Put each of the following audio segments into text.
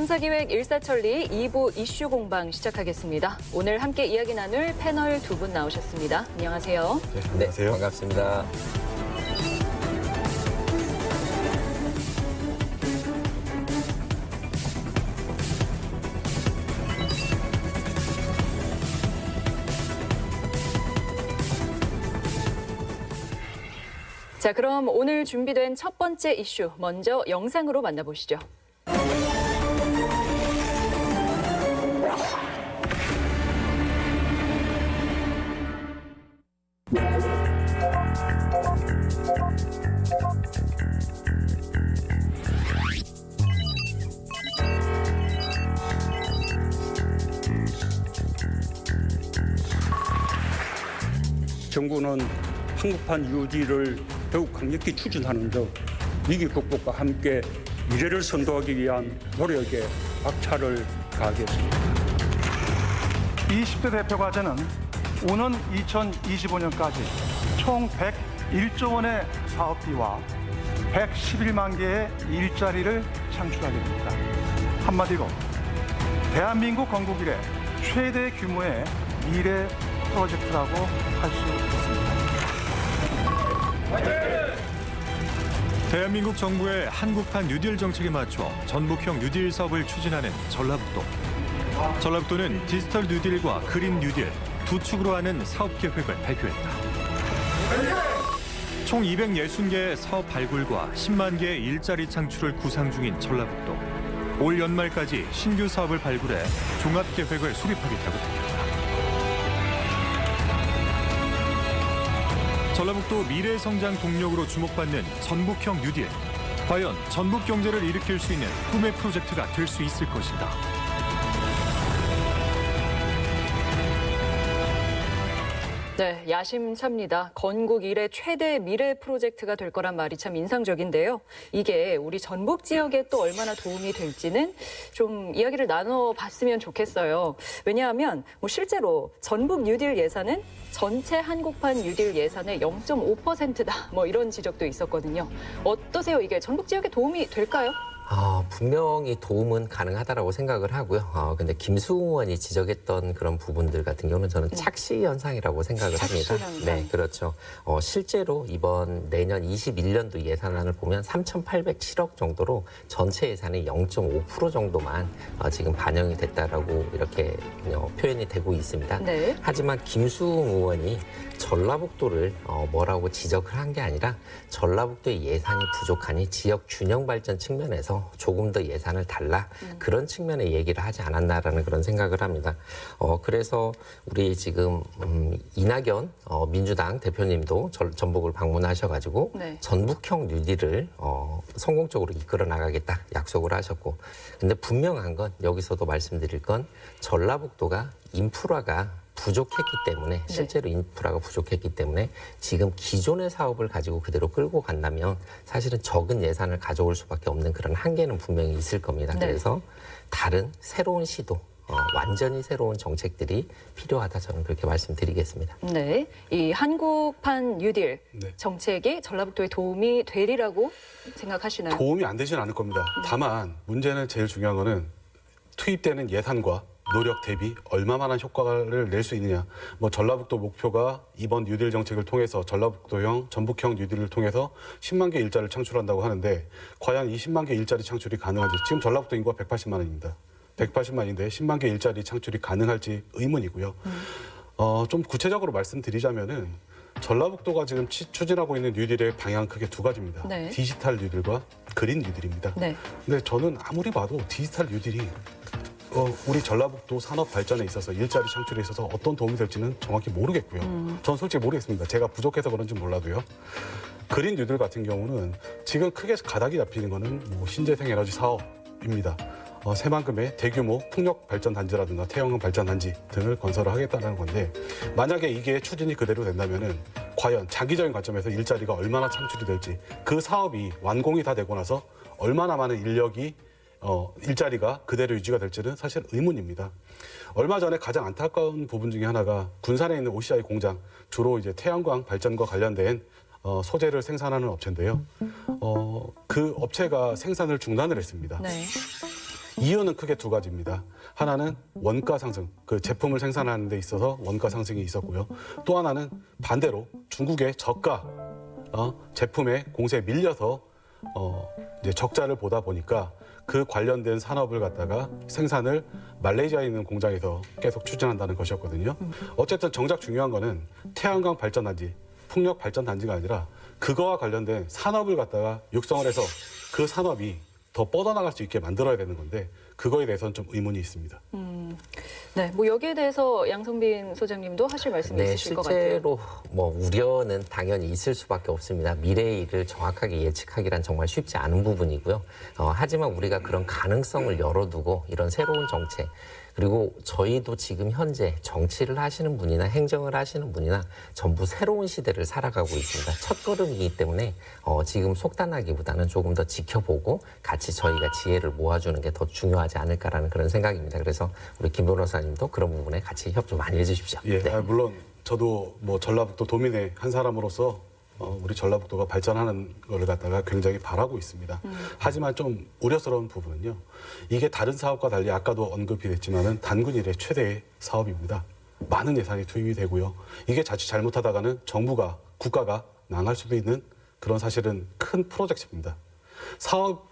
탐사기획 일사천리 2부 이슈 공방 시작하겠습니다. 오늘 함께 이야기 나눌 패널 두 분 나오셨습니다. 안녕하세요. 네, 안녕하세요. 네, 반갑습니다. 자, 그럼 오늘 준비된 첫 번째 이슈 먼저 영상으로 만나보시죠. 정부는 한국판 뉴딜을 더욱 강력히 추진하는 등 위기 극복과 함께 미래를 선도하기 위한 노력에 박차를 가하겠습니다. 20대 대표 과제는 오는 2025년까지 총 101조 원의 사업비와 111만 개의 일자리를 창출하게 됩니다. 한마디로 대한민국 건국 이래 최대 규모의 미래 프로젝트라고 할 수 있습니다. 대한민국 정부의 한국판 뉴딜 정책에 맞춰 전북형 뉴딜 사업을 추진하는 전라북도. 전라북도는 디지털 뉴딜과 그린 뉴딜 두 축으로 하는 사업 계획을 발표했다. 총 260개의 사업 발굴과 10만 개의 일자리 창출을 구상 중인 전라북도. 올 연말까지 신규 사업을 발굴해 종합 계획을 수립하겠다고 밝혔다. 전라북도 미래 성장 동력으로 주목받는 전북형 뉴딜. 과연 전북 경제를 일으킬 수 있는 꿈의 프로젝트가 될 수 있을 것인가? 네, 야심차입니다. 건국 이래 최대 미래 프로젝트가 될 거란 말이 참 인상적인데요. 이게 우리 전북 지역에 또 얼마나 도움이 될지는 좀 이야기를 나눠봤으면 좋겠어요. 왜냐하면 실제로 전북 뉴딜 예산은 전체 한국판 뉴딜 예산의 0.5%다. 이런 지적도 있었거든요. 어떠세요? 이게 전북 지역에 도움이 될까요? 분명히 도움은 가능하다라고 생각을 하고요. 근데 김수웅 의원이 지적했던 그런 부분들 같은 경우는 저는 착시 현상이라고 생각을 합니다. 현상. 네, 그렇죠. 실제로 이번 내년 21년도 예산안을 보면 3,807억 정도로 전체 예산의 0.5% 정도만 지금 반영이 됐다라고 이렇게 표현이 되고 있습니다. 네. 하지만 김수웅 의원이 전라북도를 뭐라고 지적을 한 게 아니라 전라북도의 예산이 부족하니 지역 균형 발전 측면에서 조금 더 예산을 달라 그런 측면의 얘기를 하지 않았나라는 그런 생각을 합니다. 그래서 우리 지금 이낙연 민주당 대표님도 전북을 방문하셔가지고 네. 전북형 뉴딜을 성공적으로 이끌어 나가겠다 약속을 하셨고, 근데 분명한 건 여기서도 말씀드릴 건 전라북도가 인프라가 부족했기 때문에, 실제로 인프라가 부족했기 때문에 지금 기존의 사업을 가지고 그대로 끌고 간다면 사실은 적은 예산을 가져올 수밖에 없는 그런 한계는 분명히 있을 겁니다. 네. 그래서 다른 새로운 시도, 완전히 새로운 정책들이 필요하다, 저는 그렇게 말씀드리겠습니다. 네, 이 한국판 뉴딜 네. 정책이 전라북도에 도움이 되리라고 생각하시나요? 도움이 안 되지는 않을 겁니다. 다만 문제는, 제일 중요한 거는 투입되는 예산과 노력 대비 얼마만한 효과를 낼 수 있느냐. 전라북도 목표가 이번 뉴딜 정책을 통해서 전라북도형, 전북형 뉴딜을 통해서 10만 개 일자리를 창출한다고 하는데, 과연 이 10만 개 일자리 창출이 가능한지. 지금 전라북도 인구가 180만 원입니다. 180만인데 10만 개 일자리 창출이 가능할지 의문이고요. 좀 구체적으로 말씀드리자면은 전라북도가 지금 추진하고 있는 뉴딜의 방향은 크게 두 가지입니다. 네. 디지털 뉴딜과 그린 뉴딜입니다. 네. 근데 저는 아무리 봐도 디지털 뉴딜이 우리 전라북도 산업 발전에 있어서, 일자리 창출에 있어서 어떤 도움이 될지는 정확히 모르겠고요. 전 솔직히 모르겠습니다. 제가 부족해서 그런지 몰라도요. 그린 뉴딜 같은 경우는 지금 크게 가닥이 잡히는 거는 신재생 에너지 사업입니다. 새만금의 대규모 풍력 발전 단지라든가 태양광 발전 단지 등을 건설을 하겠다는 건데, 만약에 이게 추진이 그대로 된다면은 과연 장기적인 관점에서 일자리가 얼마나 창출이 될지, 그 사업이 완공이 다 되고 나서 얼마나 많은 인력이 일자리가 그대로 유지가 될지는 사실 의문입니다. 얼마 전에 가장 안타까운 부분 중에 하나가 군산에 있는 OCI 공장, 주로 이제 태양광 발전과 관련된 소재를 생산하는 업체인데요. 그 업체가 생산을 중단을 했습니다. 네. 이유는 크게 두 가지입니다. 하나는 원가 상승, 그 제품을 생산하는 데 있어서 원가 상승이 있었고요. 또 하나는 반대로 중국의 저가 제품의 공세에 밀려서 이제 적자를 보다 보니까 그 관련된 산업을 갖다가 생산을 말레이시아에 있는 공장에서 계속 추진한다는 것이었거든요. 어쨌든 정작 중요한 거는 태양광 발전단지, 풍력 발전단지가 아니라 그거와 관련된 산업을 갖다가 육성을 해서 그 산업이 더 뻗어나갈 수 있게 만들어야 되는 건데 그거에 대해서는 좀 의문이 있습니다. 네, 뭐 여기에 대해서 양성빈 소장님도 하실 말씀이 네, 있으실 것 같아요. 실제로 뭐 우려는 당연히 있을 수밖에 없습니다. 미래의 일을 정확하게 예측하기란 정말 쉽지 않은 부분이고요. 하지만 우리가 그런 가능성을 열어두고 이런 새로운 정책, 그리고 저희도 지금 현재 정치를 하시는 분이나 행정을 하시는 분이나 전부 새로운 시대를 살아가고 있습니다. 첫걸음이기 때문에 지금 속단하기보다는 조금 더 지켜보고 같이 저희가 지혜를 모아주는 게 더 중요하지 않을까라는 그런 생각입니다. 그래서 우리 김 변호사님도 그런 부분에 같이 협조 많이 해주십시오. 예, 네. 물론 저도 뭐 전라북도 도민의 한 사람으로서 우리 전라북도가 발전하는 것을 갖다가 굉장히 바라고 있습니다. 하지만 좀 우려스러운 부분은요. 이게 다른 사업과 달리 아까도 언급이 됐지만은 단군 이래 최대의 사업입니다. 많은 예산이 투입이 되고요. 이게 자칫 잘못하다가는 정부가, 국가가 망할 수도 있는 그런 사실은 큰 프로젝트입니다.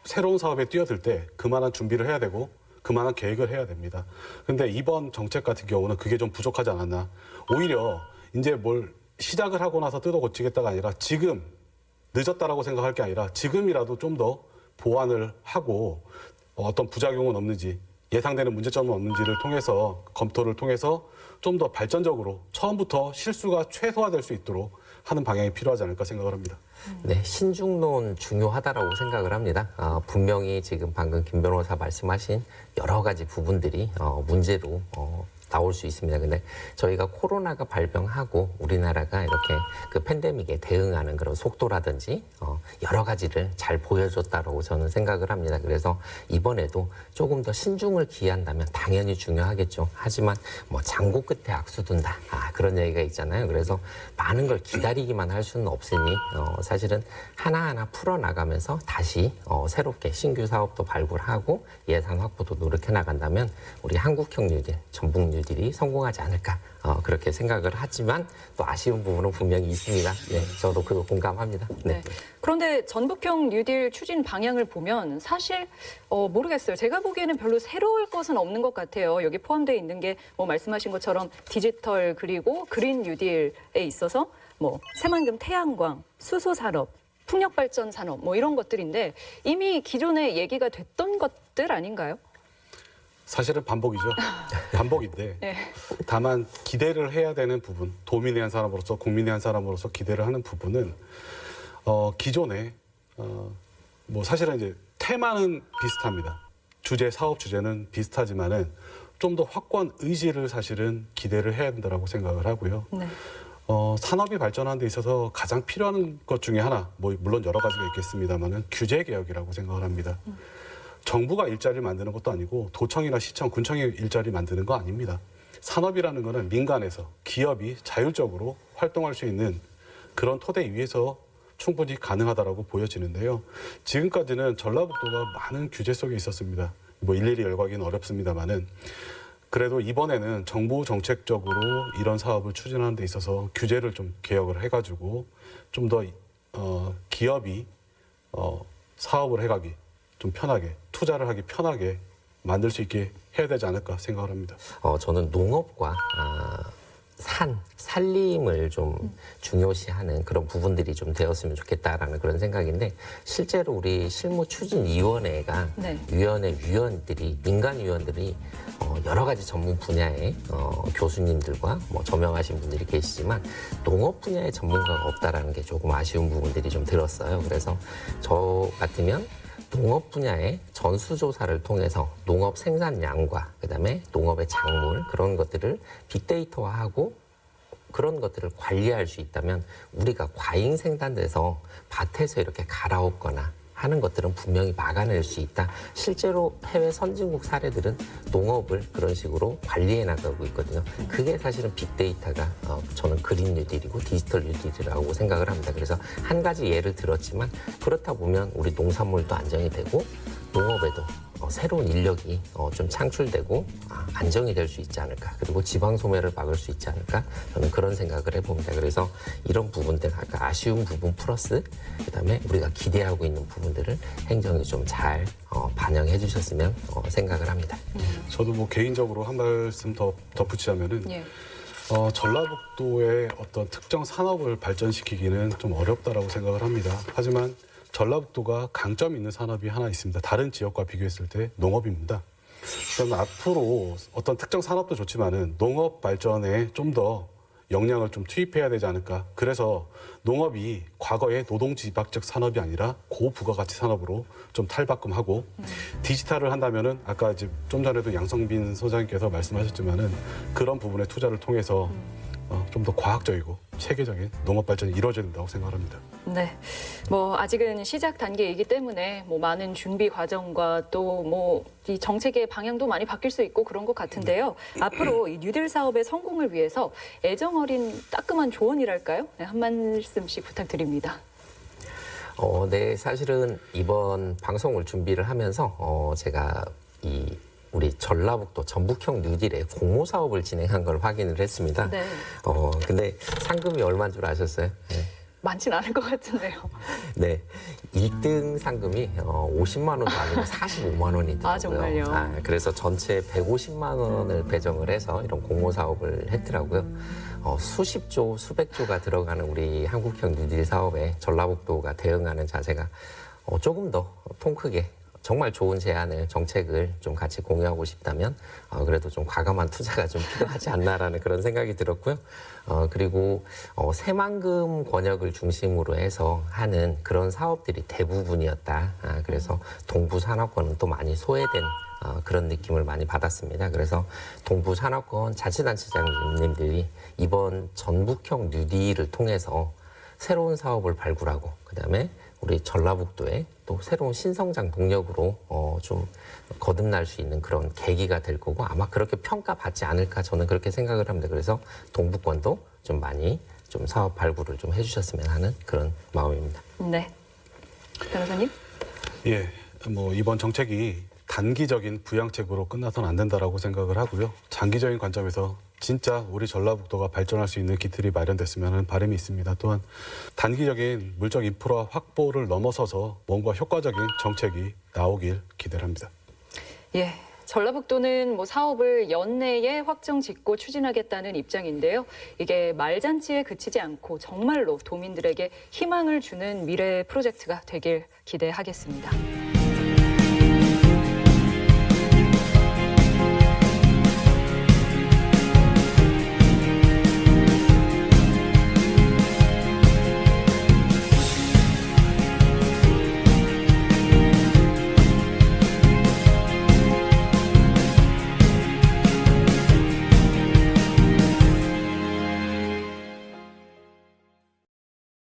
새로운 사업에 뛰어들 때 그만한 준비를 해야 되고 그만한 계획을 해야 됩니다. 근데 이번 정책 같은 경우는 그게 좀 부족하지 않았나. 오히려 이제 뭘 시작을 하고 나서 뜯어 고치겠다가 아니라 지금 늦었다라고 생각할 게 아니라 지금이라도 좀 더 보완을 하고 어떤 부작용은 없는지 예상되는 문제점은 없는지를 통해서 검토를 통해서 좀 더 발전적으로 처음부터 실수가 최소화될 수 있도록 하는 방향이 필요하지 않을까 생각을 합니다. 네, 신중론 중요하다라고 생각을 합니다. 분명히 지금 방금 김 변호사 말씀하신 여러 가지 부분들이 문제로 나올 수 있습니다. 근데 저희가 코로나가 발병하고 우리나라가 이렇게 그 팬데믹에 대응하는 그런 속도라든지 여러 가지를 잘 보여줬다라고 저는 생각을 합니다. 그래서 이번에도 조금 더 신중을 기한다면 당연히 중요하겠죠. 하지만 뭐 장고 끝에 악수 둔다. 그런 얘기가 있잖아요. 그래서 많은 걸 기다리기만 할 수는 없으니 사실은 하나하나 풀어나가면서 다시 새롭게 신규 사업도 발굴하고 예산 확보도 노력해 나간다면 우리 한국형 뉴딜, 전북 뉴딜이 성공하지 않을까 그렇게 생각을 하지만 또 아쉬운 부분은 분명히 있습니다. 네, 저도 그거 공감합니다. 네. 네. 그런데 전북형 뉴딜 추진 방향을 보면 사실 모르겠어요. 제가 보기에는 별로 새로울 것은 없는 것 같아요. 여기 포함되어 있는 게 뭐 말씀하신 것처럼 디지털 그리고 그린 뉴딜에 있어서 뭐 새만금 태양광, 수소 산업, 풍력 발전 산업 뭐 이런 것들인데 이미 기존에 얘기가 됐던 것들 아닌가요? 사실은 반복이죠. 반복인데 네. 다만 기대를 해야 되는 부분, 도민의 한 사람으로서 국민의 한 사람으로서 기대를 하는 부분은 기존에 뭐 사실은 이제 테마는 비슷합니다. 사업 주제는 비슷하지만은 좀 더 확고한 의지를 사실은 기대를 해야 된다고 생각을 하고요. 네. 산업이 발전하는 데 있어서 가장 필요한 것 중에 하나, 뭐 물론 여러 가지가 있겠습니다만은 규제 개혁이라고 생각을 합니다. 정부가 일자리를 만드는 것도 아니고 도청이나 시청, 군청이 일자리 만드는 거 아닙니다. 산업이라는 거는 민간에서 기업이 자율적으로 활동할 수 있는 그런 토대 위에서 충분히 가능하다라고 보여지는데요. 지금까지는 전라북도가 많은 규제 속에 있었습니다. 뭐 일일이 열거하기는 어렵습니다만은 그래도 이번에는 정부 정책적으로 이런 사업을 추진하는 데 있어서 규제를 좀 개혁을 해가지고 좀 더 기업이 사업을 해가기 좀 편하게 투자를 하기 편하게 만들 수 있게 해야 되지 않을까 생각을 합니다. 저는 농업과 산림을 좀 중요시하는 그런 부분들이 좀 되었으면 좋겠다라는 그런 생각인데 실제로 우리 실무추진위원회가 네. 위원들이 민간 위원들이 여러 가지 전문 분야의 교수님들과 뭐 저명하신 분들이 계시지만 농업 분야의 전문가가 없다라는 게 조금 아쉬운 부분들이 좀 들었어요. 그래서 저 같으면 농업 분야의 전수조사를 통해서 농업 생산량과 그다음에 농업의 작물 그런 것들을 빅데이터화하고 그런 것들을 관리할 수 있다면 우리가 과잉 생산돼서 밭에서 이렇게 갈아엎거나 하는 것들은 분명히 막아낼 수 있다. 실제로 해외 선진국 사례들은 농업을 그런 식으로 관리해 나가고 있거든요. 그게 사실은 빅데이터가 저는 그린 뉴딜이고 디지털 뉴딜이라고 생각을 합니다. 그래서 한 가지 예를 들었지만 그렇다 보면 우리 농산물도 안정이 되고 농업에도 새로운 인력이 좀 창출되고 안정이 될 수 있지 않을까. 그리고 지방 소멸을 막을 수 있지 않을까. 저는 그런 생각을 해봅니다. 그래서 이런 부분들, 아까 아쉬운 부분 플러스 그다음에 우리가 기대하고 있는 부분들을 행정이 좀 잘 반영해 주셨으면 생각을 합니다. 저도 뭐 개인적으로 한 말씀 더 덧붙이자면은 예. 전라북도의 어떤 특정 산업을 발전시키기는 좀 어렵다라고 생각을 합니다. 하지만 전라북도가 강점 있는 산업이 하나 있습니다. 다른 지역과 비교했을 때 농업입니다. 그러면 앞으로 어떤 특정 산업도 좋지만은 농업 발전에 좀 더 역량을 좀 투입해야 되지 않을까. 그래서 농업이 과거의 노동지박적 산업이 아니라 고부가가치 산업으로 좀 탈바꿈하고 디지털을 한다면은 아까 이제 좀 전에도 양성빈 소장님께서 말씀하셨지만은 그런 부분의 투자를 통해서 좀 더 과학적이고 체계적인 농업 발전이 이루어져야 된다고 생각합니다. 네, 뭐 아직은 시작 단계이기 때문에 뭐 많은 준비 과정과 또 뭐 이 정책의 방향도 많이 바뀔 수 있고 그런 것 같은데요. 앞으로 이 뉴딜 사업의 성공을 위해서 애정 어린 따끔한 조언이랄까요? 네, 한 말씀씩 부탁드립니다. 네, 사실은 이번 방송을 준비를 하면서 제가 우리 전라북도 전북형 뉴딜의 공모 사업을 진행한 걸 확인을 했습니다. 네. 근데 상금이 얼마인 줄 아셨어요? 네. 많진 않을 것 같은데요. 네, 1등 상금이 50만 원도 아니고 45만 원이더라고요. 아, 정말요? 그래서 전체 150만 원을 배정을 해서 이런 공모 사업을 했더라고요. 수십조, 수백조가 들어가는 우리 한국형 뉴딜 사업에 전라북도가 대응하는 자세가 조금 더 통 크게 정말 좋은 제안을, 정책을 좀 같이 공유하고 싶다면 그래도 좀 과감한 투자가 좀 필요하지 않나라는 그런 생각이 들었고요. 그리고 새만금 권역을 중심으로 해서 하는 그런 사업들이 대부분이었다. 그래서 동부 산업권은 또 많이 소외된 그런 느낌을 많이 받았습니다. 그래서 동부 산업권 자치단체장님들이 이번 전북형 뉴딜을 통해서 새로운 사업을 발굴하고 그다음에 우리 전라북도에 또 새로운 신성장 동력으로 좀 거듭날 수 있는 그런 계기가 될 거고 아마 그렇게 평가받지 않을까 저는 그렇게 생각을 합니다. 그래서 동부권도 좀 많이 좀 사업 발굴을 좀 해주셨으면 하는 그런 마음입니다. 네, 변호사님. 예, 뭐 이번 정책이 단기적인 부양책으로 끝나서는 안 된다라고 생각을 하고요. 장기적인 관점에서 진짜 우리 전라북도가 발전할 수 있는 기틀이 마련됐으면 하는 바람이 있습니다. 또한 단기적인 물적 인프라 확보를 넘어서서 뭔가 효과적인 정책이 나오길 기대를 합니다. 예. 전라북도는 뭐 사업을 연내에 확정 짓고 추진하겠다는 입장인데요. 이게 말잔치에 그치지 않고 정말로 도민들에게 희망을 주는 미래 프로젝트가 되길 기대하겠습니다.